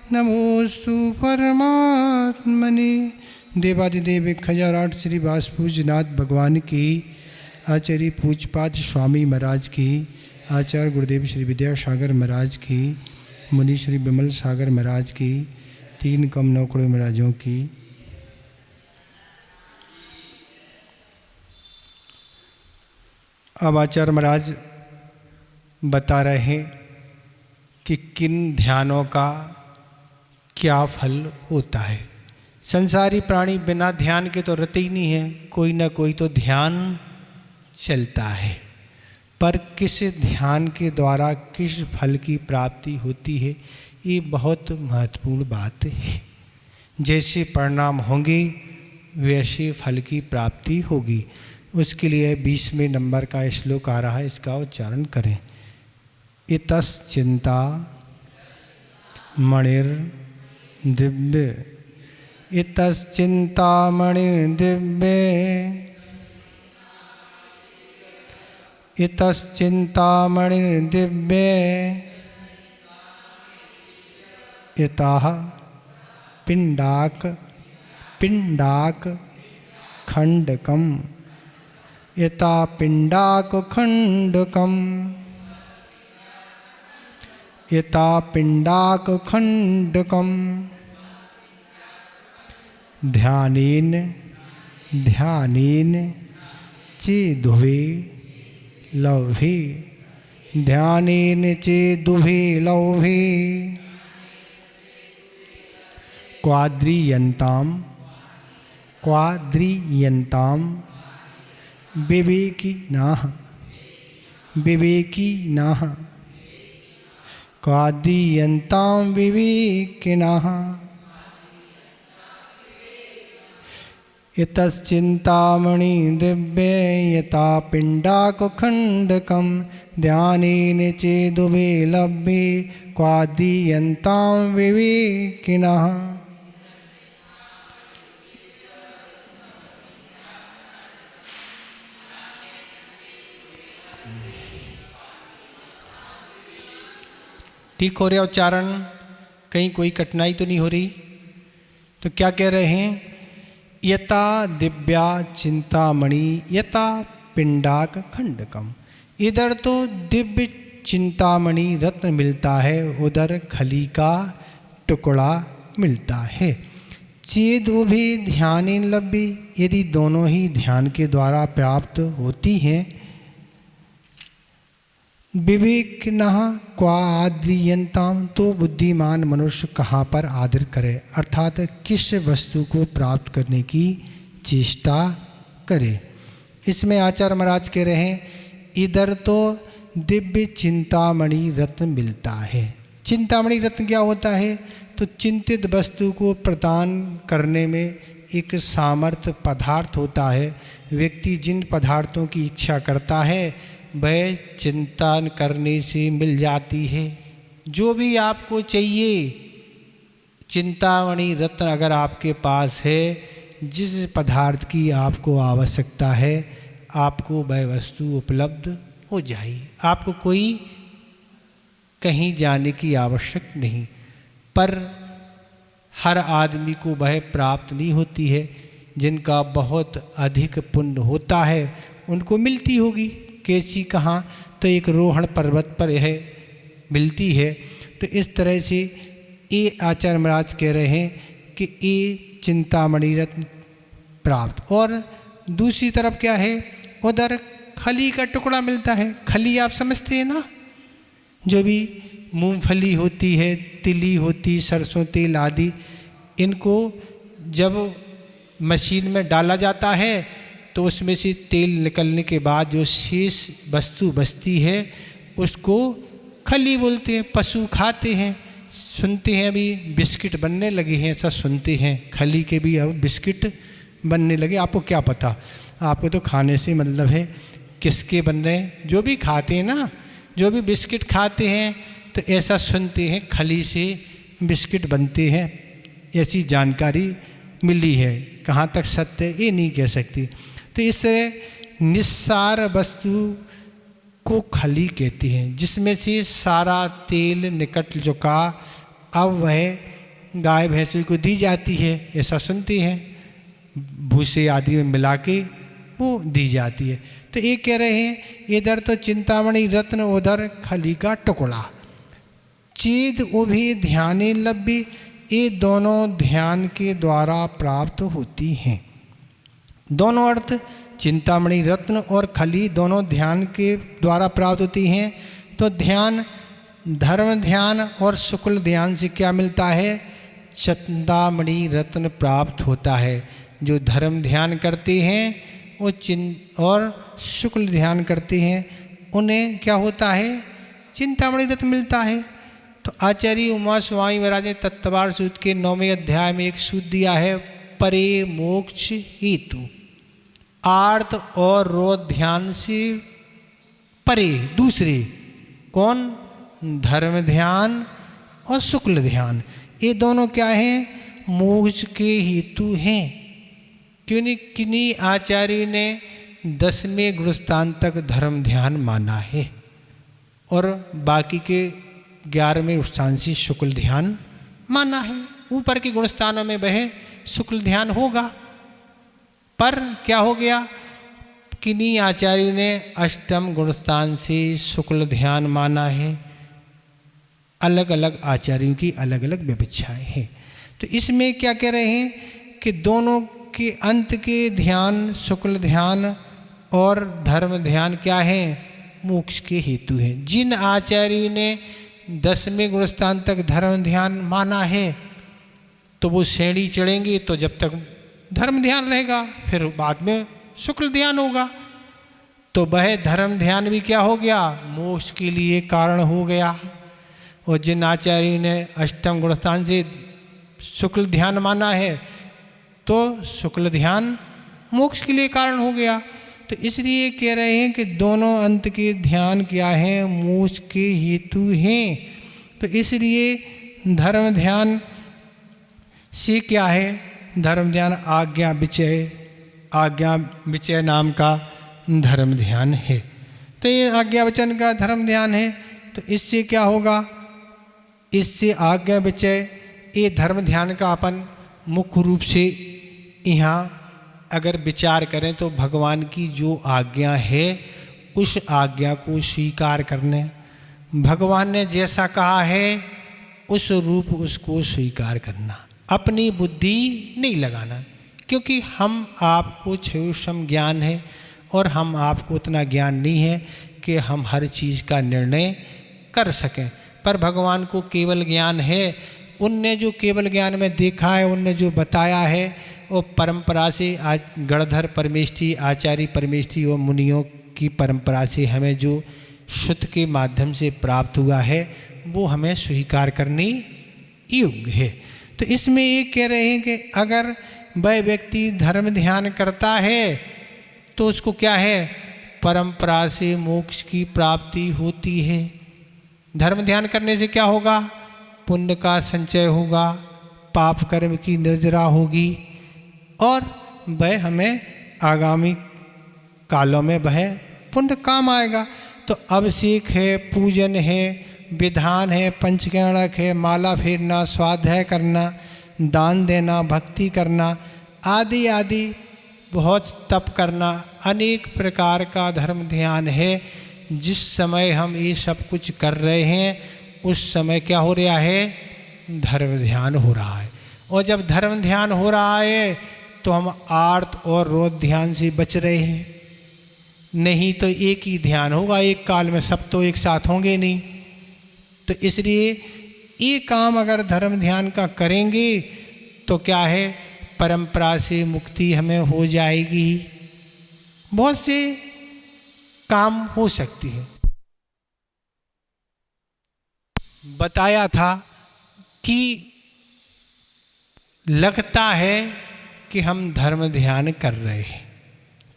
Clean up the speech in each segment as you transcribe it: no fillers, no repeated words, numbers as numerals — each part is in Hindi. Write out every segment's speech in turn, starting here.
नमोस्तु परमात्मने। देवादिदेव 1008 श्री वासुपूजनाथ भगवान की, आचार्य पूजपात स्वामी महाराज की, आचार्य गुरुदेव श्री विद्यासागर महाराज की, मुनि श्री विमल सागर महाराज की, 3 कम नौकड़ों महाराजों की। अब आचार्य महाराज बता रहे हैं कि किन ध्यानों का क्या फल होता है। संसारी प्राणी बिना ध्यान के तो रहते ही नहीं है, कोई ना कोई तो ध्यान चलता है, पर किस ध्यान के द्वारा किस फल की प्राप्ति होती है, ये बहुत महत्वपूर्ण बात है। जैसे परिणाम होंगे वैसे फल की प्राप्ति होगी। उसके लिए 20वें नंबर का श्लोक आ रहा है, इसका उच्चारण करें। इतश्चिंता मणिर दिव्य, इतश्चिंता मणिर दिव्य, इतश्चिंता मणिर दिव्य, इतः पिंडाक पिंडाक खंडकम, इता पिंडाक खंडकम, इता पिंडाक खंडकम, ध्यानेन ध्यानेन चेदुभे लभे, ध्यानेन चेदुभे लभे, क्वाद्रियन्ताम क्वाद्रियन्ताम विवेकिनः विवेकिनः, क्वाद्रियन्ताम विवेकिनः, इतश्चिंतामणि दिव्ये यथा पिंडाक खंडकम, ध्यानेन चेदुभे लभ्ये क्वाद्रियन्ताम विवेकिनः। ठीक हो रहा उच्चारण? कहीं कोई कठिनाई तो नहीं हो रही? तो क्या कह रहे हैं? यथा दिव्या चिंतामणि यथा पिंडाक खंडकम। इधर तो दिव्य चिंतामणि रत्न मिलता है, उधर खली का टुकड़ा मिलता है। चेद भी ध्यान लभ्य, यदि दोनों ही ध्यान के द्वारा प्राप्त होती हैं। विवेकिनः क्वा आद्रियन्ताम, तो बुद्धिमान मनुष्य कहाँ पर आदर करे, अर्थात किस वस्तु को प्राप्त करने की चेष्टा करे। इसमें आचार्य महाराज कह रहे हैं, इधर तो दिव्य चिंतामणि रत्न मिलता है। चिंतामणि रत्न क्या होता है? तो चिंतित वस्तु को प्रदान करने में एक सामर्थ्य पदार्थ होता है। व्यक्ति जिन पदार्थों की इच्छा करता है वह चिंतन करने से मिल जाती है। जो भी आपको चाहिए, चिंतामणि रत्न अगर आपके पास है, जिस पदार्थ की आपको आवश्यकता है आपको वह वस्तु उपलब्ध हो जाएगी। आपको कोई कहीं जाने की आवश्यक नहीं। पर हर आदमी को वह प्राप्त नहीं होती है। जिनका बहुत अधिक पुण्य होता है उनको मिलती होगी। कैसी कहाँ? तो एक रोहण पर्वत पर है मिलती है। तो इस तरह से ये आचार्य महाराज कह रहे हैं कि ये चिंतामणि रत्न प्राप्त। और दूसरी तरफ क्या है? उधर खली का टुकड़ा मिलता है। खली आप समझते हैं ना, जो भी मूंगफली होती है, तिली होती, सरसों तेल आदि, इनको जब मशीन में डाला जाता है तो उसमें से तेल निकलने के बाद जो शेष वस्तु बचती है उसको खली बोलते हैं। पशु खाते हैं। सुनते हैं अभी बिस्किट बनने लगे हैं, ऐसा सुनते हैं। खली के भी अब बिस्किट बनने लगे। आपको क्या पता? आपको तो खाने से मतलब है। किसके बन रहे हैं? जो भी खाते हैं ना, जो भी बिस्किट खाते हैं तो ऐसा सुनते हैं खली से बिस्किट बनते हैं। ऐसी जानकारी मिली है। कहाँ तक सत्य है ये नहीं कह सकती। तो इस तरह निस्सार वस्तु को खली कहते हैं, जिसमें से सारा तेल निकल चुका। अब वह गाय भैंसों को दी जाती है, ऐसा सुनते हैं, भूसे आदि में मिला के वो दी जाती है। तो ये कह रहे हैं इधर तो चिंतामणि रत्न उधर खली का टुकड़ा, चेद उभे ध्याने लभ्य, ये दोनों ध्यान के द्वारा प्राप्त होती हैं। दोनों अर्थ चिंतामणि रत्न और खली दोनों ध्यान के द्वारा प्राप्त होती हैं। तो ध्यान, धर्म ध्यान और शुक्ल ध्यान से क्या मिलता है? चिंतामणि रत्न प्राप्त होता है। जो धर्म ध्यान करते हैं वो और शुक्ल ध्यान करते हैं, उन्हें क्या होता है? चिंतामणि रत्न मिलता है। तो आचार्य उमा स्वामी महाराज ने तत्वार सूत्र के 9वें अध्याय में एक सूत्र दिया है, परे मोक्ष हेतु, आर्त और रोध ध्यान से परे दूसरे, कौन? धर्म ध्यान और शुक्ल ध्यान, ये दोनों क्या हैं? मोक्ष के हेतु हैं। क्यों? किन्हीं आचार्य ने 10वें गुणस्थान तक धर्म ध्यान माना है और बाकी के 11वें स्थान से शुक्ल ध्यान माना है। ऊपर के गुणस्थानों में वह शुक्ल ध्यान होगा, पर क्या हो गया? किन्हीं आचार्य ने 8वें गुणस्थान से शुक्ल ध्यान माना है। अलग अलग आचार्यों की अलग अलग विवक्षाएं हैं। तो इसमें क्या कह रहे हैं कि दोनों के अंत के ध्यान, शुक्ल ध्यान और धर्म ध्यान क्या है? मोक्ष के हेतु हैं। जिन आचार्य ने 10वें गुणस्थान तक धर्म ध्यान माना है तो वो श्रेणी चढ़ेंगे, तो जब तक धर्म ध्यान रहेगा फिर बाद में शुक्ल ध्यान होगा। तो वह धर्म ध्यान भी क्या हो गया? मोक्ष के लिए कारण हो गया। और जिन आचार्य ने 8वें गुणस्थान से शुक्ल ध्यान माना है तो शुक्ल ध्यान मोक्ष के लिए कारण हो गया। तो इसलिए कह रहे हैं कि दोनों अंत के ध्यान क्या हैं? मोक्ष के हेतु हैं। तो इसलिए धर्म ध्यान से क्या है? धर्म ध्यान आज्ञा विचय नाम का धर्म ध्यान है। तो ये आज्ञा वचन का धर्म ध्यान है। तो इससे क्या होगा? इससे आज्ञा विचय ये धर्म ध्यान का अपन मुख्य रूप से यहाँ अगर विचार करें तो भगवान की जो आज्ञा है उस आज्ञा को स्वीकार करने, भगवान ने जैसा कहा है उस रूप उसको स्वीकार करना, अपनी बुद्धि नहीं लगाना। क्योंकि हम आपको क्षुषम ज्ञान है और हम आपको उतना ज्ञान नहीं है कि हम हर चीज़ का निर्णय कर सकें, पर भगवान को केवल ज्ञान है। उनने जो केवल ज्ञान में देखा है, उनने जो बताया है वो परंपरा से आज गणधर परमेष्ठी, आचार्य परमेष्ठी और मुनियों की परंपरा से हमें जो श्रुत के माध्यम से प्राप्त हुआ है वो हमें स्वीकार करने योग्य है। तो इसमें ये कह रहे हैं कि अगर वह व्यक्ति धर्म ध्यान करता है तो उसको क्या है? परंपरा से मोक्ष की प्राप्ति होती है। धर्म ध्यान करने से क्या होगा? पुण्य का संचय होगा, पाप कर्म की निर्जरा होगी और वह हमें आगामी कालों में वह पुण्य काम आएगा। तो अभिषेक है, पूजन है, विधान है, पंचकर्णक है, माला फेरना, स्वाध्याय करना, दान देना, भक्ति करना आदि आदि, बहुत तप करना, अनेक प्रकार का धर्म ध्यान है। जिस समय हम ये सब कुछ कर रहे हैं उस समय क्या हो रहा है? धर्म ध्यान हो रहा है। और जब धर्म ध्यान हो रहा है तो हम आर्त और रोध ध्यान से बच रहे हैं। नहीं तो एक ही ध्यान होगा एक काल में, सब तो एक साथ होंगे नहीं। तो इसलिए ये काम अगर धर्म ध्यान का करेंगे तो क्या है? परंपरा से मुक्ति हमें हो जाएगी, बहुत से काम हो सकती है। बताया था कि लगता है कि हम धर्म ध्यान कर रहे हैं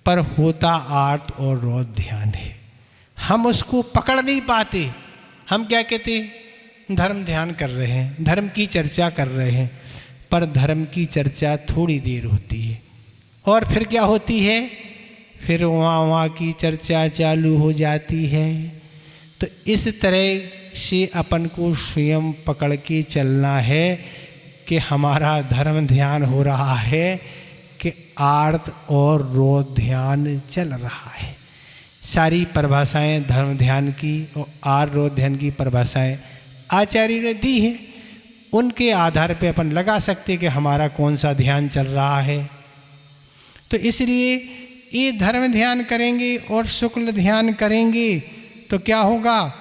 पर होता आर्त और रोध ध्यान है, हम उसको पकड़ नहीं पाते। हम क्या कहते? धर्म ध्यान कर रहे हैं, धर्म की चर्चा कर रहे हैं, पर धर्म की चर्चा थोड़ी देर होती है और फिर क्या होती है? फिर वहाँ की चर्चा चालू हो जाती है। तो इस तरह से अपन को स्वयं पकड़ के चलना है कि हमारा धर्म ध्यान हो रहा है कि आर्त और रोध ध्यान चल रहा है। सारी परिभाषाएं धर्म ध्यान की और आर्त रोध ध्यान की परिभाषाएं आचार्य ने दी है। उनके आधार पे अपन लगा सकते कि हमारा कौन सा ध्यान चल रहा है। तो इसलिए ये धर्म ध्यान करेंगे और शुक्ल ध्यान करेंगे तो क्या होगा,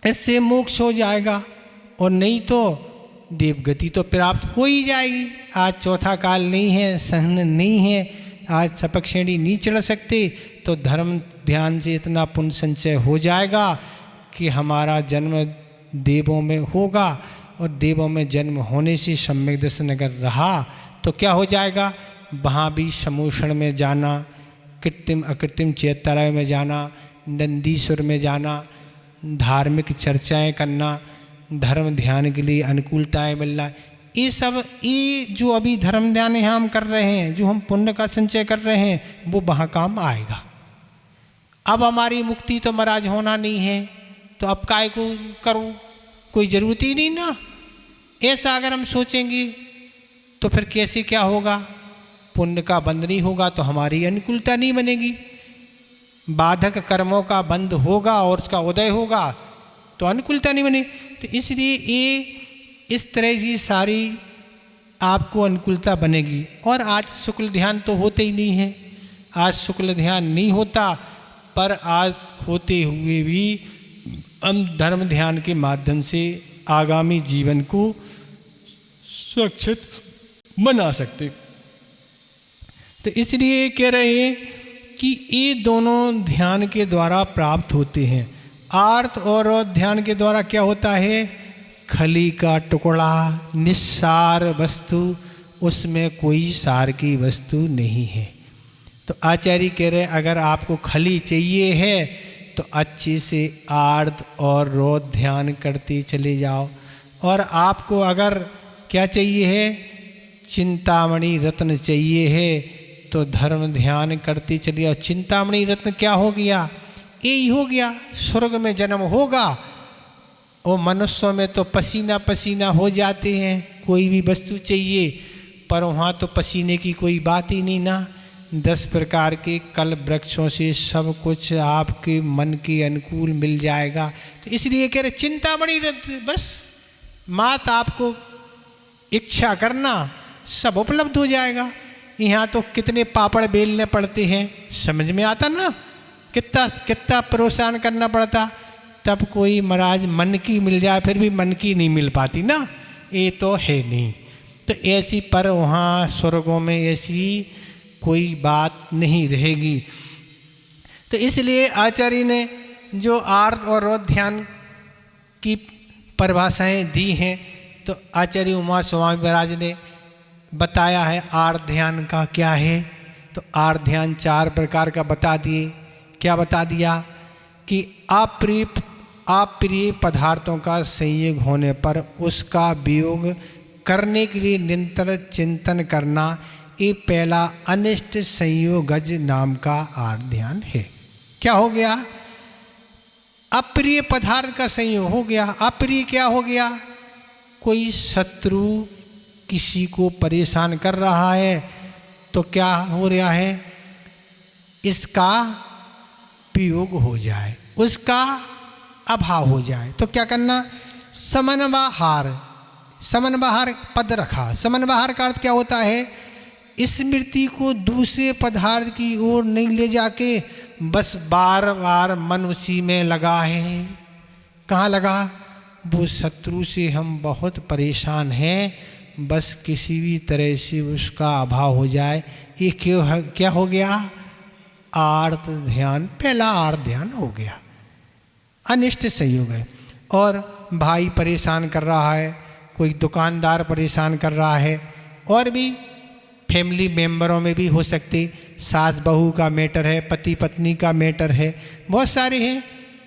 इससे मोक्ष हो जाएगा, और नहीं तो देवगति तो प्राप्त हो ही जाएगी। आज चौथा काल नहीं है, सहन नहीं है, आज सपक श्रेणी नहीं चढ़ सकते, तो धर्म ध्यान से इतना पुण्य संचय हो जाएगा कि हमारा जन्म देवों में होगा, और देवों में जन्म होने से सम्यक दर्शन अगर रहा तो क्या हो जाएगा, वहाँ भी समूषण में जाना, कृत्रिम अकृत्रिम चैत्यालय में जाना, नंदीश्वर में जाना, धार्मिक चर्चाएं करना, धर्म ध्यान के लिए अनुकूलताएं मिलना, ये सब ये जो अभी धर्म ध्यान यहाँ हम कर रहे हैं, जो हम पुण्य का संचय कर रहे हैं, वो वहाँ काम आएगा। अब हमारी मुक्ति तो महाराज होना नहीं है, तो अब काय को करूँ, कोई ज़रूरत ही नहीं ना। ऐसा अगर हम सोचेंगे तो फिर कैसे क्या होगा, पुण्य का बंध नहीं होगा तो हमारी अनुकूलता नहीं बनेगी, बाधक कर्मों का बंध होगा और उसका उदय होगा तो अनुकूलता नहीं बने। तो इसलिए ये इस तरह की सारी आपको अनुकूलता बनेगी। और आज शुक्ल ध्यान तो होते ही नहीं है, आज शुक्ल ध्यान नहीं होता, पर आज होते हुए भी हम धर्म ध्यान के माध्यम से आगामी जीवन को सुरक्षित बना सकते। तो इसलिए कह रहे हैं कि ये दोनों ध्यान के द्वारा प्राप्त होते हैं। आर्त और ध्यान के द्वारा क्या होता है, खली का टुकड़ा, निस्सार वस्तु, उसमें कोई सार की वस्तु नहीं है। तो आचार्य कह रहे अगर आपको खली चाहिए है तो अच्छे से आर्त और रोध ध्यान करते चले जाओ। और आपको अगर क्या चाहिए है, चिंतामणि रत्न चाहिए है, तो धर्म ध्यान करते चलिए। और चिंतामणि रत्न क्या हो गया, यही हो गया, स्वर्ग में जन्म होगा। और मनुष्यों में तो पसीना पसीना हो जाते हैं, कोई भी वस्तु चाहिए, पर वहाँ तो पसीने की कोई बात ही नहीं ना। 10 प्रकार के कल वृक्षों से सब कुछ आपके मन के अनुकूल मिल जाएगा। तो इसलिए कह रहे चिंतामणि रत्न, बस मात आपको इच्छा करना सब उपलब्ध हो जाएगा। यहाँ तो कितने पापड़ बेलने पड़ते हैं, समझ में आता ना, कितना प्रोत्साहन करना पड़ता, तब कोई महाराज मन की मिल जाए, फिर भी मन की नहीं मिल पाती ना, ये तो है नहीं। तो ऐसी पर वहाँ स्वर्गों में ऐसी कोई बात नहीं रहेगी। तो इसलिए आचार्य ने जो आर्त और रोध ध्यान की परिभाषाएं दी हैं, तो आचार्य उमा स्वामी महाराज ने बताया है आर्त ध्यान का क्या है। तो आर्त ध्यान 4 प्रकार का बता दिए। क्या बता दिया कि अप्रिय पदार्थों का संयोग होने पर उसका वियोग करने के लिए निरंतर चिंतन करना, ये पहला अनिष्ट संयोगज नाम का आर्त ध्यान है। क्या हो गया, अप्रिय पदार्थ का संयोग हो गया। अप्रिय क्या हो गया, कोई शत्रु किसी को परेशान कर रहा है तो क्या हो रहा है, इसका वियोग हो जाए, उसका अभाव हो जाए। तो क्या करना, समन्वहार, समन्वहार पद रखा। समन्वहार का अर्थ क्या होता है, स्मृति को दूसरे पदार्थ की ओर नहीं ले जाके बस बार बार मन उसी में लगा है। कहाँ लगा, वो शत्रु से हम बहुत परेशान हैं, बस किसी भी तरह से उसका अभाव हो जाए। ये क्या हो गया, आर्त ध्यान, पहला आर्त ध्यान हो गया, अनिष्ट संयोग है। और भाई परेशान कर रहा है, कोई दुकानदार परेशान कर रहा है, और भी फैमिली मेंबरों में भी हो सकते, सास बहू का मैटर है, पति पत्नी का मैटर है, बहुत सारे हैं,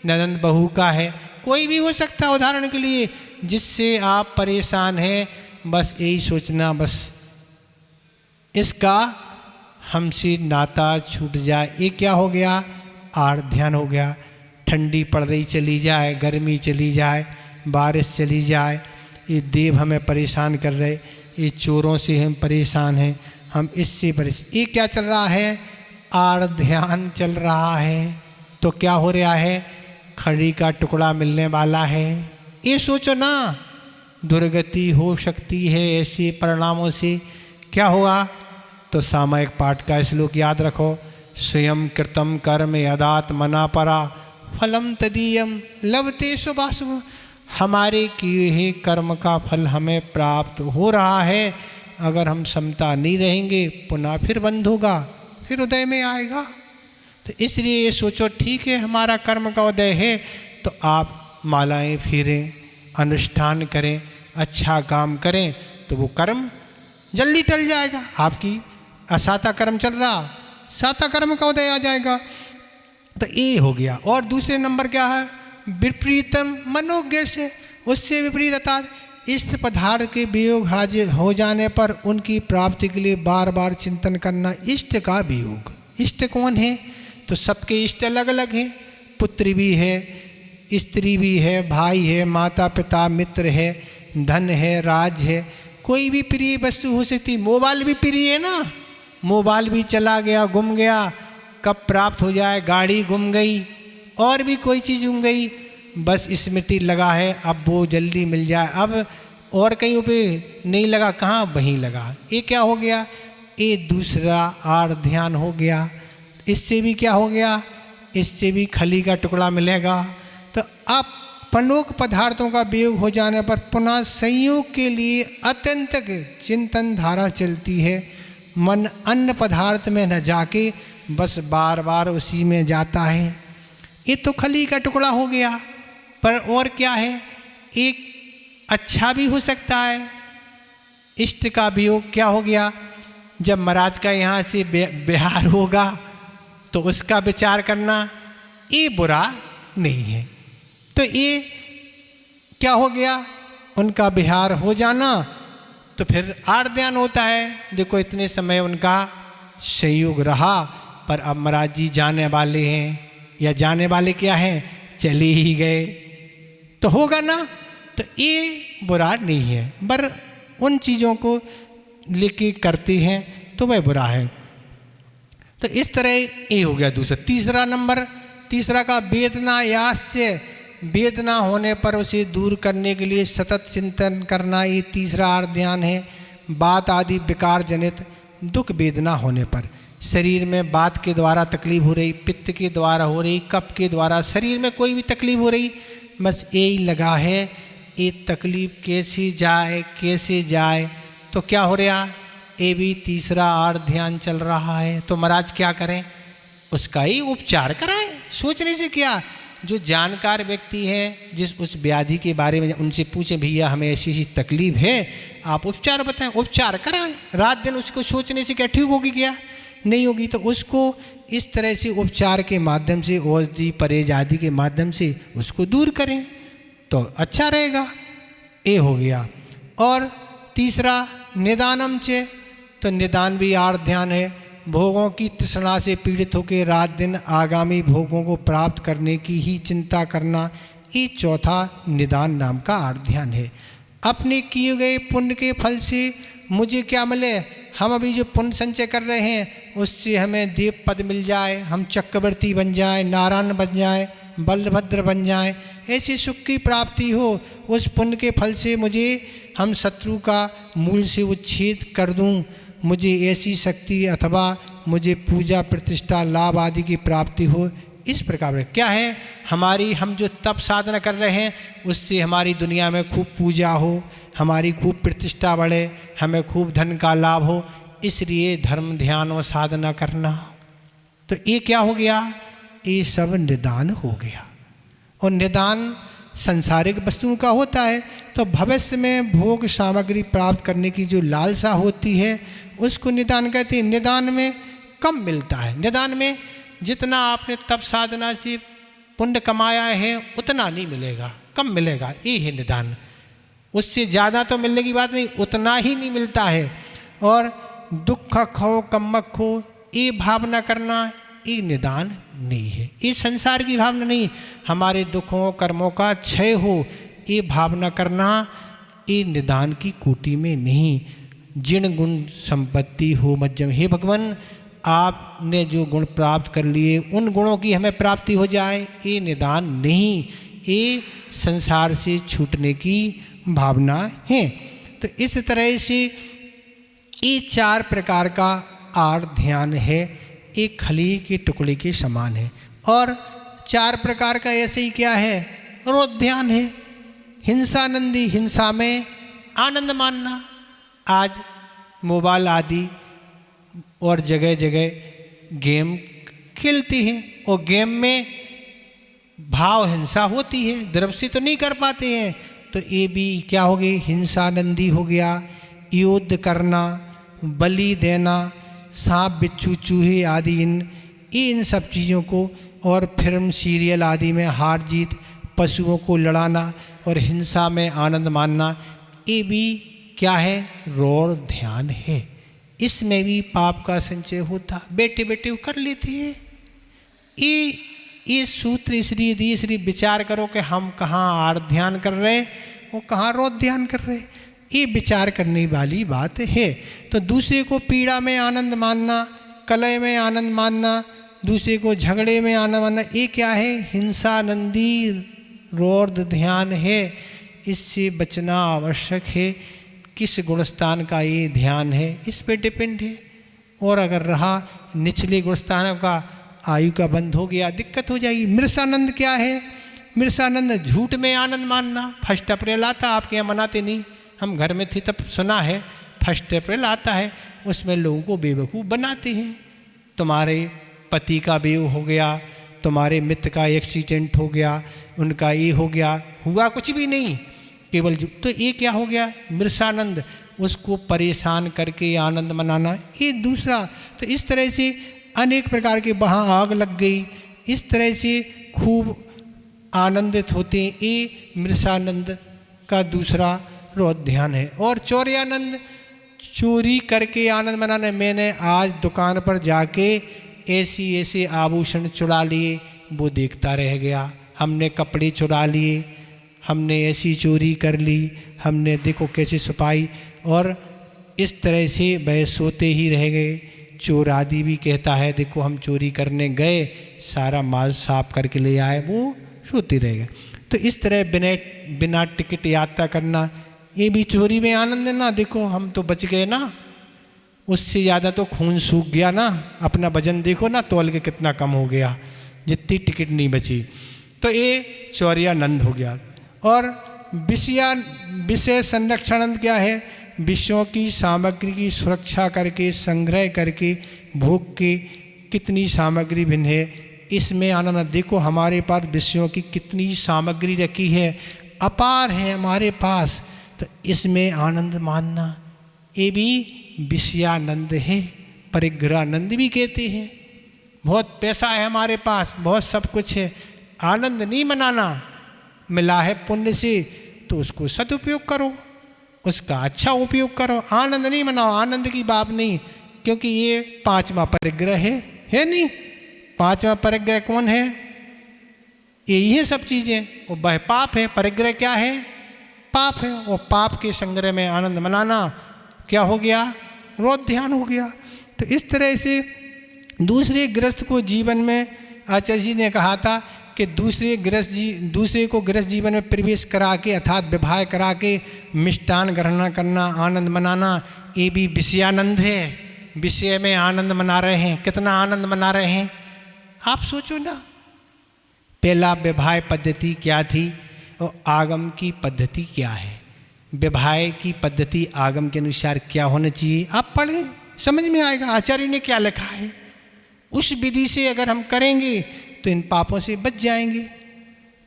ननंद बहू का है, कोई भी हो सकता है उदाहरण के लिए, जिससे आप परेशान हैं। बस यही सोचना, बस इसका हमसे नाता छूट जाए। ये क्या हो गया, आर्त ध्यान हो गया। ठंडी पड़ रही चली जाए, गर्मी चली जाए, बारिश चली जाए, ये देव हमें परेशान कर रहे, ये चोरों से हम परेशान हैं, हम इससे परेशान। ये क्या चल रहा है? आड़ ध्यान चल रहा है। तो क्या हो रहा है? खड़ी का टुकड़ा मिलने वाला है। ये सोचो ना, दुर्गति हो सकती है ऐसे परिणामों से। क्या होगा? तो सामयिक पाठ का श्लोक याद रखो, स्वयं कृतम कर्म यदात मना परा फलम तदीयम लभते शुभाशुभ। हमारे किए हुए कर्म का फल हमें प्राप्त हो रहा है। अगर हम समता नहीं रहेंगे पुनः फिर बंद होगा, फिर उदय में आएगा। तो इसलिए ये सोचो, ठीक है हमारा कर्म का उदय है तो आप मालाएं फेरें, अनुष्ठान करें, अच्छा काम करें, तो वो कर्म जल्दी टल जाएगा। आपकी असाता कर्म चल रहा, साता कर्म का उदय आ जाएगा। तो ये हो गया। और दूसरे नंबर क्या है? विपरीतम मनोज्ञ से, उससे विपरीत अर्थात इस पदार्थ के वियोग हाजिर हो जाने पर उनकी प्राप्ति के लिए बार बार चिंतन करना, इष्ट का वियोग। इष्ट कौन है? तो सबके इष्ट अलग अलग हैं। पुत्र भी है, स्त्री भी है, भाई है, माता पिता, मित्र है, धन है, राज है, कोई भी प्रिय वस्तु हो सकती। मोबाइल भी प्रिय है ना, मोबाइल भी चला गया, गुम गया, कब प्राप्त हो जाए, गाड़ी गुम गई, और भी कोई चीज़ गुम गई, बस स्मृति लगा है, अब वो जल्दी मिल जाए। अब और कहीं पे नहीं लगा, कहाँ? वहीं लगा। ये क्या हो गया? ये दूसरा आड़ ध्यान हो गया। इससे भी क्या हो गया? इससे भी खली का टुकड़ा मिलेगा। तो अब पनोक पदार्थों का वियोग हो जाने पर पुनः संयोग के लिए अत्यंत चिंतन धारा चलती है। मन अन्य पदार्थ में न जाके बस बार बार उसी में जाता है। ये तो खली का टुकड़ा हो गया। पर और क्या है? एक अच्छा भी हो सकता है। इष्ट का वियोग क्या हो गया? जब महाराज का यहाँ से बिहार होगा तो उसका विचार करना, ये बुरा नहीं है। तो ये क्या हो गया? उनका बिहार हो जाना, तो फिर आड़ ध्यान होता है। देखो इतने समय उनका संयोग रहा, पर अब महाराज जी जाने वाले हैं, या जाने वाले क्या हैं, चले ही गए, तो होगा ना। तो ये बुरा नहीं है, पर उन चीज़ों को लेके करते हैं तो वह बुरा है। तो इस तरह ये हो गया दूसरा। तीसरा नंबर, तीसरा का वेदना यास्य, वेदना होने पर उसे दूर करने के लिए सतत चिंतन करना, ये तीसरा आड़ ध्यान है। बात आदि विकार जनित दुख वेदना होने पर, शरीर में बात के द्वारा तकलीफ हो रही, पित्त के द्वारा हो रही, कफ के द्वारा, शरीर में कोई भी तकलीफ हो रही, बस यही लगा है ये तकलीफ कैसे जाए, कैसे जाए। तो क्या हो रहा? ये भी तीसरा आड़ ध्यान चल रहा है। तो महाराज क्या करें? उसका ही उपचार कराएं। सोचने से क्या, जो जानकार व्यक्ति है, जिस उस व्याधि के बारे में, उनसे पूछें भैया हमें ऐसी ऐसी तकलीफ है, आप उपचार बताएं, उपचार कराएं। रात दिन उसको सोचने से क्या ठीक होगी? क्या नहीं होगी। तो उसको इस तरह से उपचार के माध्यम से, औषधि परहेज आदि के माध्यम से उसको दूर करें तो अच्छा रहेगा। ये हो गया। और तीसरा निदानम चे, तो निदान भी आड़ ध्यान है। भोगों की तृष्णा से पीड़ित होकर रात दिन आगामी भोगों को प्राप्त करने की ही चिंता करना, ये चौथा निदान नाम का आड़ ध्यान है। अपने किए गए पुण्य के फल से मुझे क्या मिले, हम अभी जो पुण्य संचय कर रहे हैं उससे हमें देव पद मिल जाए, हम चक्रवर्ती बन जाए, नारायण बन जाए, बलभद्र बन जाए, ऐसी सुख की प्राप्ति हो। उस पुण्य के फल से मुझे हम शत्रु का मूल से उच्छेद कर दूं, मुझे ऐसी शक्ति अथवा मुझे पूजा प्रतिष्ठा लाभ आदि की प्राप्ति हो। इस प्रकार क्या है, हमारी हम जो तप साधना कर रहे हैं उससे हमारी दुनिया में खूब पूजा हो, हमारी खूब प्रतिष्ठा बढ़े, हमें खूब धन का लाभ हो, इसलिए धर्म ध्यान और साधना करना। तो ये क्या हो गया? ये सब निदान हो गया। और निदान संसारिक वस्तुओं का होता है। तो भविष्य में भोग सामग्री प्राप्त करने की जो लालसा होती है उसको निदान कहते हैं। निदान में कम मिलता है। निदान में जितना आपने तप साधना से पुण्य कमाया है उतना नहीं मिलेगा, कम मिलेगा, ये है निदान। उससे ज़्यादा तो मिलने की बात नहीं, उतना ही नहीं मिलता है। और दुख खो कम्मक खो, ये भावना करना, ये निदान नहीं है। ये संसार की भावना नहीं, हमारे दुखों कर्मों का क्षय हो, ये भावना करना, ये निदान की कोटि में नहीं। जिन गुण संपत्ति हो मध्यम, हे भगवान आपने जो गुण प्राप्त कर लिए उन गुणों की हमें प्राप्ति हो जाए, ये निदान नहीं, ये संसार से छूटने की भावना है। तो इस तरह से ये 4 प्रकार का आर्त ध्यान है, एक खली के टुकड़े के समान है। और 4 प्रकार का ऐसे ही क्या है, रोध ध्यान है। हिंसानंदी, हिंसा में आनंद मानना। आज मोबाइल आदि और जगह जगह गेम खेलती हैं और गेम में भाव हिंसा होती है, द्रव्य तो नहीं कर पाते हैं, तो ये भी क्या हो गई, हिंसानंदी हो गया। युद्ध करना, बलि देना, सांप बिच्छू चूहे आदि इन सब चीज़ों को, और फिल्म सीरियल आदि में हार जीत, पशुओं को लड़ाना और हिंसा में आनंद मानना, ये भी क्या है, रोर ध्यान है। इसमें भी पाप का संचय होता, बेटे बेटे कर लेते हैं। ये सूत्र इसलिए दिए, इसलिए विचार करो कि हम कहाँ आर्त ध्यान कर रहे और कहाँ रोध ध्यान कर रहे, ये विचार करने वाली बात है। तो दूसरे को पीड़ा में आनंद मानना, कलह में आनंद मानना, दूसरे को झगड़े में आनंद मानना, ये क्या है, हिंसानंदी रोध ध्यान है। इससे बचना आवश्यक है। किस गुणस्थान का ये ध्यान है, इस पे डिपेंड है। और अगर रहा निचले गुणस्थानों का, आयु का बंध हो गया, दिक्कत हो जाएगी। मृषानंद क्या है, मृषानंद झूठ में आनंद मानना। 1 अप्रैल आता, आपके यहाँ मनाते नहीं, हम घर में थे तब सुना है, 1 अप्रैल आता है, उसमें लोगों को बेवकूफ़ बनाते हैं। तुम्हारे पति का बेव हो गया, तुम्हारे मित्र का एक्सीडेंट हो गया, उनका ये हो गया, हुआ कुछ भी नहीं, केवल तो ये क्या हो गया, मृषानंद, उसको परेशान करके आनंद मनाना, ये दूसरा। तो इस तरह से अनेक प्रकार के, वहाँ आग लग गई, इस तरह से खूब आनंदित होते हैं, ये मृषानंद का दूसरा रोध ध्यान है। और चौर्यानंद, चोरी करके आनंद मनाना। मैंने आज दुकान पर जाके ऐसे आभूषण चुरा लिए, वो देखता रह गया, हमने कपड़े चुरा लिए, हमने ऐसी चोरी कर ली, हमने देखो कैसे छुपाई, और इस तरह से वह सोते ही रह गए। चोर आदि भी कहता है, देखो हम चोरी करने गए, सारा माल साफ करके ले आए, वो सोते रह गए। तो इस तरह बिना टिकट यात्रा करना, ये भी चोरी में आनंद है ना। देखो हम तो बच गए ना, उससे ज़्यादा तो खून सूख गया ना, अपना वजन देखो ना, तौल के कितना कम हो गया, जितनी टिकट नहीं बची। तो ये चौर्यानंद हो गया। और विषय संरक्षणानंद क्या है, विषयों की सामग्री की सुरक्षा करके, संग्रह करके, भोग के कितनी सामग्री भिन्न है, इसमें आनंद। देखो हमारे पास विषयों की कितनी सामग्री रखी है, अपार है हमारे पास, तो इसमें आनंद मानना, ये भी विषयानंद है। परिग्रहानंद भी कहते हैं, बहुत पैसा है हमारे पास, बहुत सब कुछ है, आनंद नहीं मनाना, मिला है पुण्य से तो उसको सदुपयोग करो, उसका अच्छा उपयोग करो, आनंद नहीं मनाओ, आनंद की बात नहीं, क्योंकि ये 5वां परिग्रह है नहीं। 5वां परिग्रह कौन है, यही है सब चीज़ें, और वह पाप है। परिग्रह क्या है, पाप है, और पाप के संग्रह में आनंद मनाना क्या हो गया, रोध ध्यान हो गया। तो इस तरह से दूसरे गृहस्थ को जीवन में, आचार्य जी ने कहा था कि दूसरे को गृहस्थ जीवन में प्रवेश करा के, अर्थात विवाह करा के मिष्टान ग्रहण करना, आनंद मनाना, ये भी विषयानंद है। विषय में आनंद मना रहे हैं, कितना आनंद मना रहे हैं आप सोचो ना। पहला विवाह पद्धति क्या थी और आगम की पद्धति क्या है। विवाह की पद्धति आगम के अनुसार क्या होना चाहिए, आप पढ़ें, समझ में आएगा आचार्य ने क्या लिखा है। उस विधि से अगर हम करेंगे तो इन पापों से बच जाएंगे।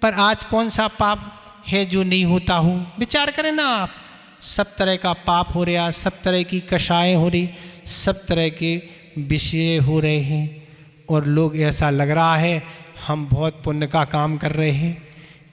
पर आज कौन सा पाप है जो नहीं होता हो, विचार करें ना आप। सब तरह का पाप हो रहा, सब तरह की कषायें हो रही, सब तरह के विषय हो रहे हैं, और लोग ऐसा लग रहा है हम बहुत पुण्य का काम कर रहे हैं।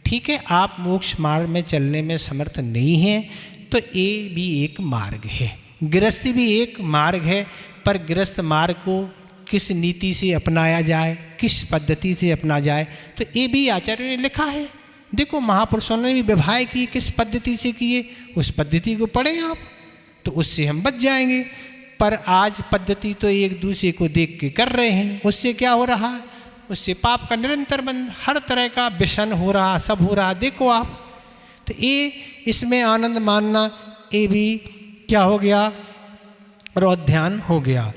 ठीक है, आप मोक्ष मार्ग में चलने में समर्थ नहीं हैं, तो ये भी एक मार्ग है, गृहस्थी भी एक मार्ग है। पर गृहस्थ मार्ग को किस नीति से अपनाया जाए, किस पद्धति से अपना जाए, तो ये भी आचार्य ने लिखा है। देखो महापुरुषों ने भी विवाह की किस पद्धति से किए, उस पद्धति को पढ़ें आप, तो उससे हम बच जाएंगे। पर आज पद्धति तो एक दूसरे को देख के कर रहे हैं, उससे क्या हो रहा है, उससे पाप का निरंतर बंध, हर तरह का व्यसन हो रहा, सब हो रहा, देखो आप। तो ये इसमें आनंद मानना, ये भी क्या हो गया, रोध ध्यान हो गया।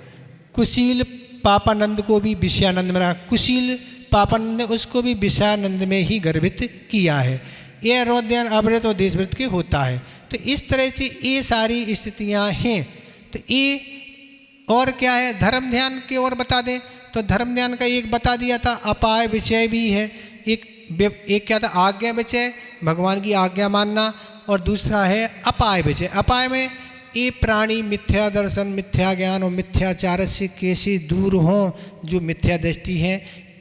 कुशील पापानंद को भी विषयानंद में रहा, कुशील पापानंद ने उसको भी विषयानंद में ही गर्भित किया है। यह रोध ध्यान अवृत और देशवृत के होता है। तो इस तरह से ये सारी स्थितियाँ हैं। तो ये और क्या है, धर्म ध्यान की ओर बता दें तो धर्म ध्यान का एक बता दिया था, अपाय विचय भी है, एक क्या था, आज्ञा विचय, भगवान की आज्ञा मानना, और दूसरा है अपाय विचय। अपाय में ये प्राणी मिथ्या दर्शन, मिथ्या ज्ञान और मिथ्याचार से कैसे दूर हों, जो मिथ्या दृष्टि है,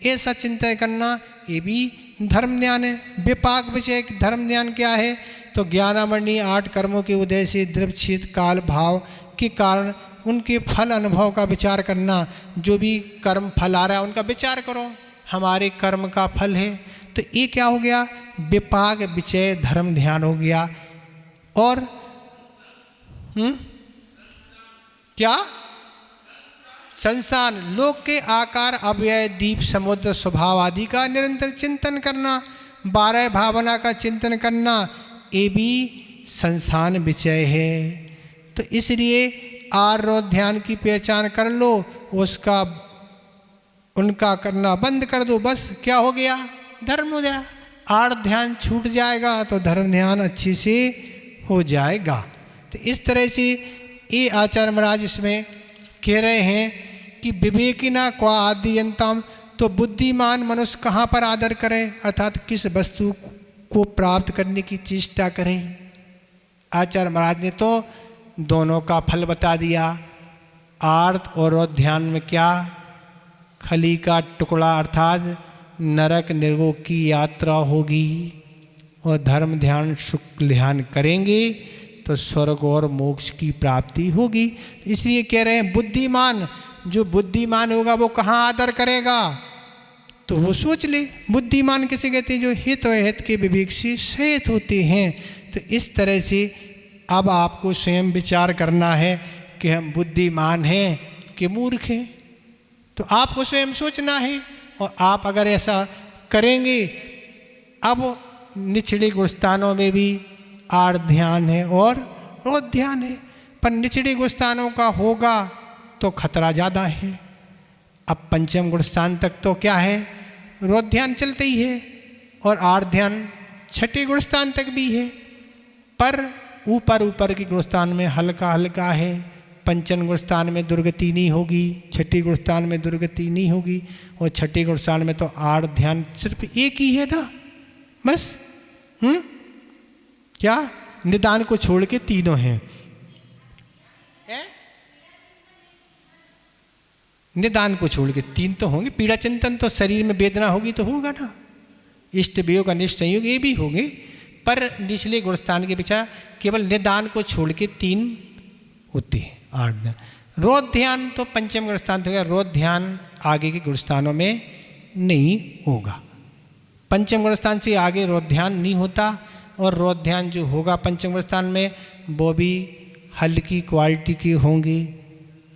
ऐसा चिंतन करना, ये भी धर्म ध्यान है। विपाक विषय धर्म ध्यान क्या है, तो ज्ञानामणि 8 कर्मों के उदय से द्रव्यक्षेत्र काल भाव के कारण उनके फल अनुभव का विचार करना। जो भी कर्म फल आ रहा है उनका विचार करो, हमारे कर्म का फल है। तो ये क्या हो गया, विपाक विषय धर्म ध्यान हो गया। और क्या, संसान, लोक के आकार अव्यय दीप समुद्र स्वभाव आदि का निरंतर चिंतन करना, 12 भावना का चिंतन करना, ये भी संसान विषय है। तो इसलिए आरोध ध्यान की पहचान कर लो, उसका उनका करना बंद कर दो, बस क्या हो गया, धर्म हो गया। आर ध्यान छूट जाएगा तो धर्म ध्यान अच्छे से हो जाएगा। तो इस तरह से ये आचार्य महाराज इसमें कह रहे हैं कि विवेकिना क्वा आद्यंतम, तो बुद्धिमान मनुष्य कहाँ पर आदर करें, अर्थात किस वस्तु को प्राप्त करने की चेष्टा करें। आचार्य महाराज ने तो दोनों का फल बता दिया। आर्थ और ध्यान में क्या, खली का टुकड़ा अर्थात नरक निर्गो की यात्रा होगी, और धर्म ध्यान शुक्ल ध्यान करेंगे तो स्वर्ग और मोक्ष की प्राप्ति होगी। इसलिए कह रहे हैं बुद्धिमान, जो बुद्धिमान होगा वो कहाँ आदर करेगा, तो वो सोच ले। बुद्धिमान किसे कहते हैं, जो हित और हित के विवेक से सहित होते हैं। तो इस तरह से अब आपको स्वयं विचार करना है कि हम बुद्धिमान हैं कि मूर्ख हैं। तो आपको स्वयं सोचना है, और आप अगर ऐसा करेंगे, अब निचले गुणस्थानों में भी आर ध्यान है और रोध ध्यान है, पर निचले गुणस्थानों का होगा तो खतरा ज़्यादा है। अब पंचम गुणस्थान तक तो क्या है, रोध ध्यान चलते ही है, और आर ध्यान छठे गुणस्थान तक भी है, पर ऊपर ऊपर के गुणस्थान में हल्का हल्का है। पंचम गुणस्थान में दुर्गति नहीं होगी, छठी गुणस्थान में दुर्गति नहीं होगी, और छठे गुणस्थान में तो आर ध्यान सिर्फ एक ही है ना, बस। क्या, निदान को छोड़ के तीनों हैं। निदान को छोड़ के 3 तो होंगे। पीड़ा चिंतन तो शरीर में वेदना होगी तो होगा ना, इष्ट वियोग अनिष्ट संयोग ये भी होंगे, पर निचले गुणस्थान के पीछा केवल निदान को छोड़ के 3 होते हैं। 8 रोध ध्यान तो पंचम गुणस्थान होगा, रोध ध्यान आगे के गुणस्थानों में नहीं होगा। पंचम गुणस्थान से आगे रोध ध्यान नहीं होता, और रोध ध्यान जो होगा पंचम गुणस्थान में वो भी हल्की क्वालिटी के होंगे,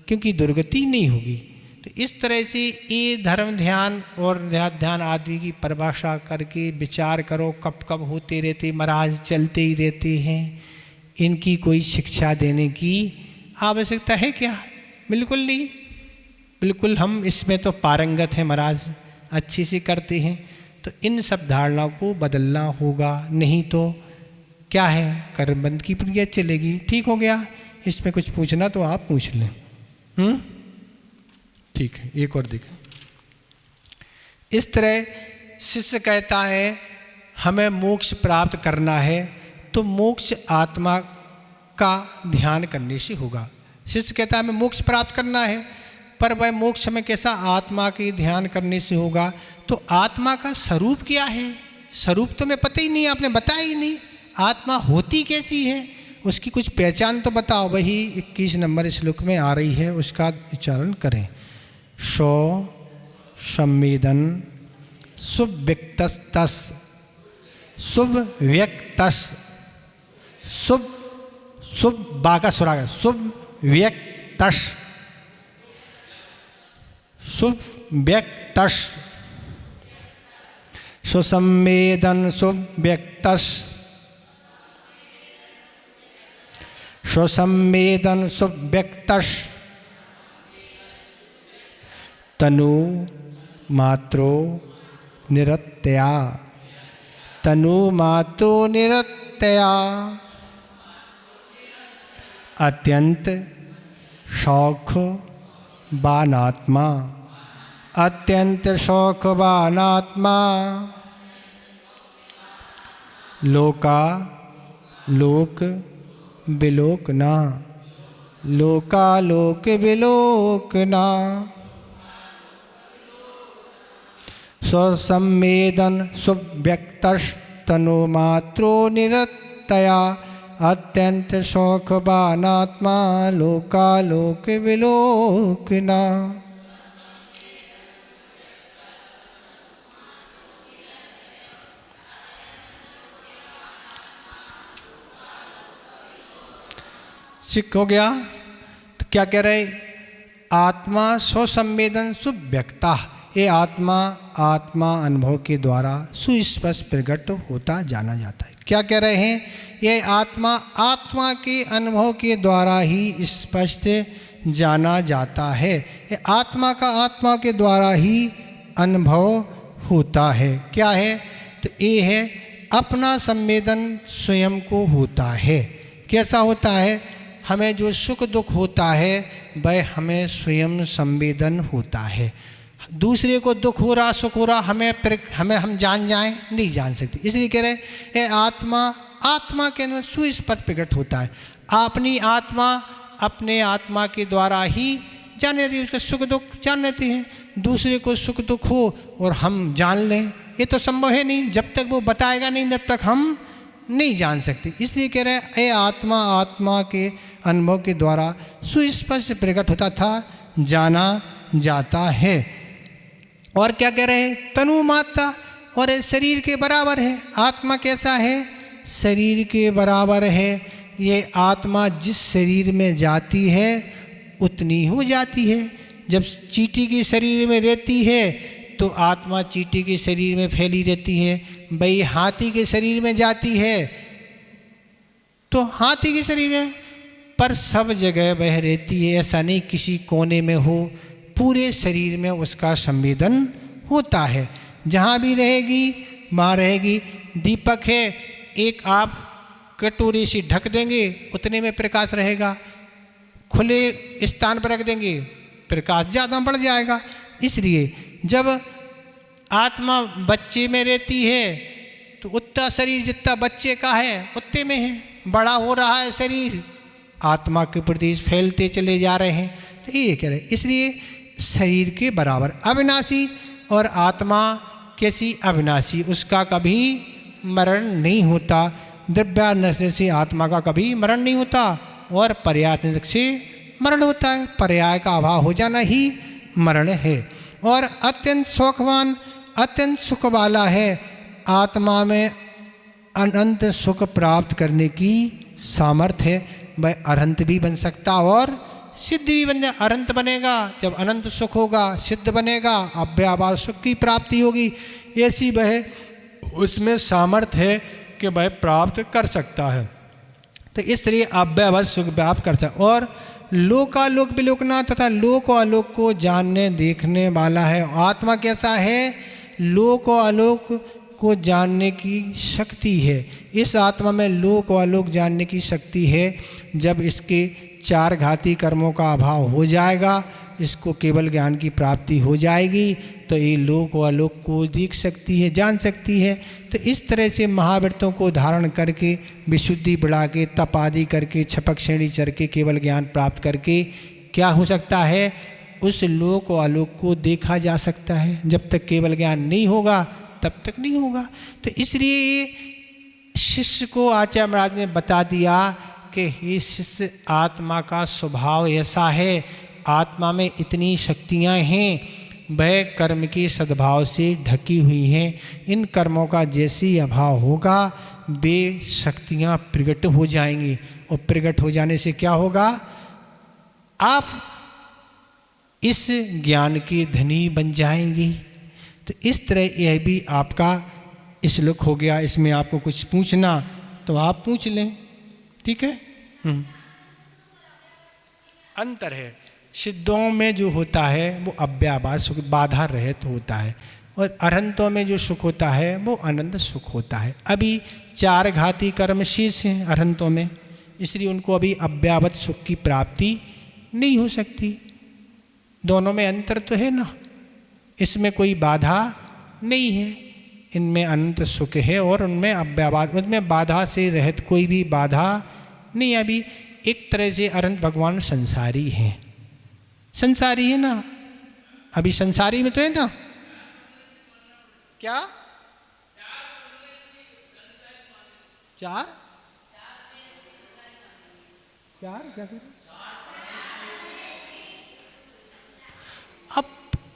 क्योंकि दुर्गति नहीं होगी। तो इस तरह से ये धर्म ध्यान और ध्यान आदि की परिभाषा करके विचार करो। कब कब होते रहते महाराज, चलते ही रहते हैं, इनकी कोई शिक्षा देने की आवश्यकता है क्या, बिल्कुल नहीं। बिल्कुल हम इसमें तो पारंगत हैं महाराज, अच्छे से करते हैं। तो इन सब धारणाओं को बदलना होगा, नहीं तो क्या है, कर्मबंध की प्रक्रिया चलेगी। ठीक हो गया, इसमें कुछ पूछना तो आप पूछ लें। ठीक है, एक और देखें। इस तरह शिष्य कहता है हमें मोक्ष प्राप्त करना है, तो मोक्ष आत्मा का ध्यान करने से होगा। शिष्य कहता है हमें मोक्ष प्राप्त करना है, पर वह मोक्ष में कैसा, आत्मा के ध्यान करने से होगा। तो आत्मा का स्वरूप क्या है, स्वरूप तो मैं पता ही नहीं, आपने बताया ही नहीं। आत्मा होती कैसी है, उसकी कुछ पहचान तो बताओ। वही 21 नंबर श्लोक में आ रही है, उसका उच्चारण करें। शो संवेदन सुव्यक्तस्तस, शुभ व्यक्तस, शुभ शुभ बा का सुराग, शुभ व्यक्तश, शुभ व्यक्तश, सुसंवेदन शुभ व्यक्तश, सुसंवेदन शुभ व्यक्तश, तनु मात्रो निरत्या, तनु मात्रो निरत्या, अत्यंत शौकवानात्मा, अत्यंत शौकवानात्मा, लोका लोक विलोकना, लोका लोक विलोकना, स्वसंवेदन सुव्यक्तश तनुमात्रो निरतया, अत्यंत शौकवानात्मा, लोका लोक विलोकना। सिख हो गया। तो क्या कह रहे, आत्मा स्वसंवेदन सुव्यक्ता, ये आत्मा आत्मा अनुभव के द्वारा सुस्पष्ट प्रकट होता जाना जाता है। क्या कह रहे हैं, ये आत्मा आत्मा के अनुभव के द्वारा ही स्पष्ट जाना जाता है। ये आत्मा का आत्मा के द्वारा ही अनुभव होता है। क्या है, तो ये है अपना संवेदन स्वयं को होता है। कैसा होता है, हमें जो सुख दुख होता है वह हमें स्वयं संवेदन होता है। दूसरे को दुख हो रहा सुख हो रहा हमें हम जान जाएं, नहीं जान सकते। इसलिए कह रहे ये आत्मा आत्मा के अंदर सुस्पष्ट प्रकट होता है। अपनी आत्मा अपने आत्मा के द्वारा ही जान लेती है, उसका सुख दुख जान लेती है। दूसरे को सुख दुख हो और हम जान लें, ये तो संभव है नहीं। जब तक वो बताएगा नहीं तब तक हम नहीं जान सकते। इसलिए कह रहे ये आत्मा आत्मा के अनुभव के द्वारा सुस्पष्ट प्रकट होता था, जाना जाता है। और क्या कह रहे हैं, तनु मात्रा, और शरीर के बराबर है। आत्मा कैसा है, शरीर के बराबर है। ये आत्मा जिस शरीर में जाती है उतनी हो जाती है। जब चींटी के शरीर में रहती है तो आत्मा चींटी के शरीर में फैली रहती है। भाई हाथी के शरीर में जाती है तो हाथी के शरीर में, पर सब जगह वह रहती है। ऐसा नहीं किसी कोने में हो, पूरे शरीर में उसका संवेदन होता है। जहाँ भी रहेगी वहाँ रहेगी। दीपक है, एक आप कटोरी से ढक देंगे उतने में प्रकाश रहेगा, खुले स्थान पर रख देंगे प्रकाश ज़्यादा बढ़ जाएगा। इसलिए जब आत्मा बच्चे में रहती है तो उतना शरीर जितना बच्चे का है उतने में है। बड़ा हो रहा है शरीर, आत्मा के प्रति फैलते चले जा रहे हैं। तो ये कह रहे, इसलिए शरीर के बराबर अविनाशी। और आत्मा कैसी, अविनाशी, उसका कभी मरण नहीं होता। द्रव्यानंद से आत्मा का कभी मरण नहीं होता और पर्याय से मरण होता है। पर्याय का अभाव हो जाना ही मरण है। और अत्यंत शौकवान, अत्यंत सुख वाला है। आत्मा में अनंत सुख प्राप्त करने की सामर्थ्य है। वह अनंत भी बन सकता और सिद्ध भी बन जाए। अनंत बनेगा जब अनंत सुख होगा, सिद्ध बनेगा, अव्यवहार सुख की प्राप्ति होगी। ऐसी वह उसमें सामर्थ्य है कि वह प्राप्त कर सकता है। तो इस तरह अव्यवहार सुख प्राप्त कर सकता। और लोकालोक विलोकना, तथा लोक और आलोक को जानने देखने वाला है। आत्मा कैसा है, लोक और आलोक को जानने की शक्ति है। इस आत्मा में लोक और आलोक जानने की शक्ति है। जब इसके चार घाती कर्मों का अभाव हो जाएगा, इसको केवल ज्ञान की प्राप्ति हो जाएगी, तो ये लोक और आलोक को देख सकती है, जान सकती है। तो इस तरह से महाव्रतों को धारण करके, विशुद्धि बढ़ा के, तप आदि करके, छपक श्रेणी चढ़ के, केवल ज्ञान प्राप्त करके क्या हो सकता है, उस लोक और आलोक को देखा जा सकता है। जब तक केवल ज्ञान नहीं होगा तब तक नहीं होगा। तो इसलिए शिष्य को आचार्य महाराज ने बता दिया कि हे शिष्य, आत्मा का स्वभाव ऐसा है, आत्मा में इतनी शक्तियाँ हैं, वह कर्म के सद्भाव से ढकी हुई हैं। इन कर्मों का जैसे ही अभाव होगा वे शक्तियाँ प्रकट हो जाएंगी। और प्रकट हो जाने से क्या होगा, आप इस ज्ञान के धनी बन जाएंगे। तो इस तरह यह भी आपका श्लोक हो गया। इसमें आपको कुछ पूछना तो आप पूछ लें, ठीक है। अंतर है, सिद्धों में जो होता है वो अव्याभास सुख बाधा रहित होता है, और अरहंतों में जो सुख होता है वो आनंद सुख होता है। अभी 4 घाती कर्म शेष हैं अरहंतों में, इसलिए उनको अभी अव्यावत सुख की प्राप्ति नहीं हो सकती। दोनों में अंतर तो है ना, इसमें कोई बाधा नहीं है, इनमें अनंत सुख है और उनमें अव्याभास, उनमें बाधा से रहित कोई भी बाधा नहीं। अभी एक तरह से अरहंत भगवान संसारी हैं, संसारी है ना, अभी संसारी में तो है ना। क्या 4 क्या करें? अब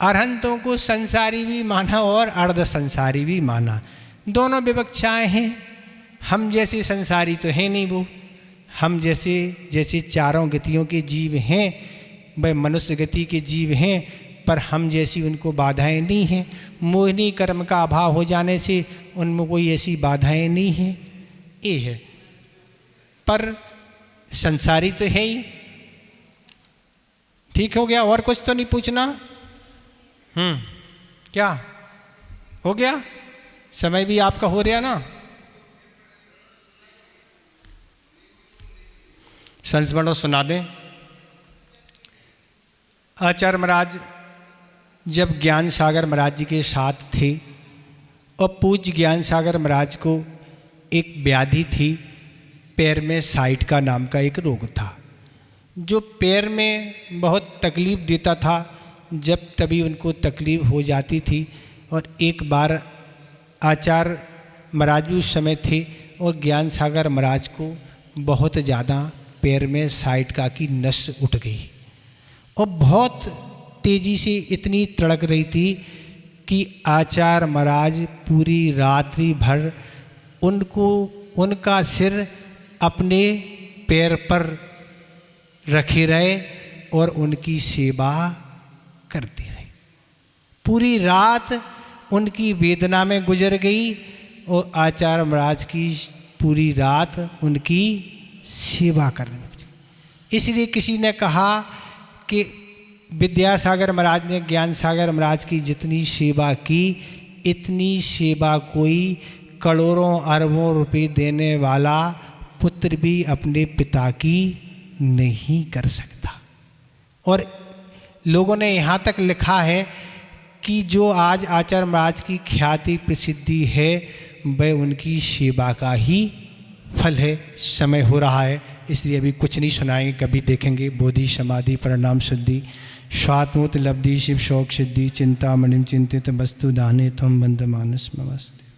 अरहंतों को संसारी भी माना और अर्ध संसारी भी माना, दोनों विवक्षाएं हैं। हम जैसे संसारी तो है नहीं वो, हम जैसे चारों गतियों के जीव हैं, वह मनुष्य गति के जीव हैं, पर हम जैसी उनको बाधाएं नहीं हैं। मोहिनी कर्म का अभाव हो जाने से उनमें कोई ऐसी बाधाएं नहीं हैं, ये है। पर संसारी तो है ही। ठीक हो गया, और कुछ तो नहीं पूछना? क्या हो गया? समय भी आपका हो रहा ना। संस्मरण सुना दें। आचार्य महाराज जब ज्ञान सागर महाराज जी के साथ थे, और पूज्य ज्ञान सागर महाराज को एक व्याधि थी, पैर में साइटिका नाम का एक रोग था, जो पैर में बहुत तकलीफ देता था। जब तभी उनको तकलीफ हो जाती थी, और एक बार आचार्य महाराज भी उस समय थे, और ज्ञान सागर महाराज को बहुत ज़्यादा पैर में साइटिका की नस उठ गई, और बहुत तेज़ी से इतनी तड़क रही थी कि आचार्य महाराज पूरी रात्रि भर उनका सिर अपने पैर पर रखे रहे और उनकी सेवा करते रहे। पूरी रात उनकी वेदना में गुजर गई, और आचार्य महाराज की पूरी रात उनकी सेवा करने में। इसलिए किसी ने कहा कि विद्यासागर महाराज ने ज्ञान सागर महाराज की जितनी सेवा की, इतनी सेवा कोई करोड़ों अरबों रुपए देने वाला पुत्र भी अपने पिता की नहीं कर सकता। और लोगों ने यहाँ तक लिखा है कि जो आज आचार्य महाराज की ख्याति प्रसिद्धि है, वह उनकी सेवा का ही फल है। समय हो रहा है, इसलिए अभी कुछ नहीं सुनाएंगे, कभी देखेंगे। बोधि समाधि परिणाम शुद्धि स्वात्मोत लब्धि शिव शौक सिद्धि चिंतामणिम चिंतित वस्तु दाने त्वं बंद मानस ममस्ते।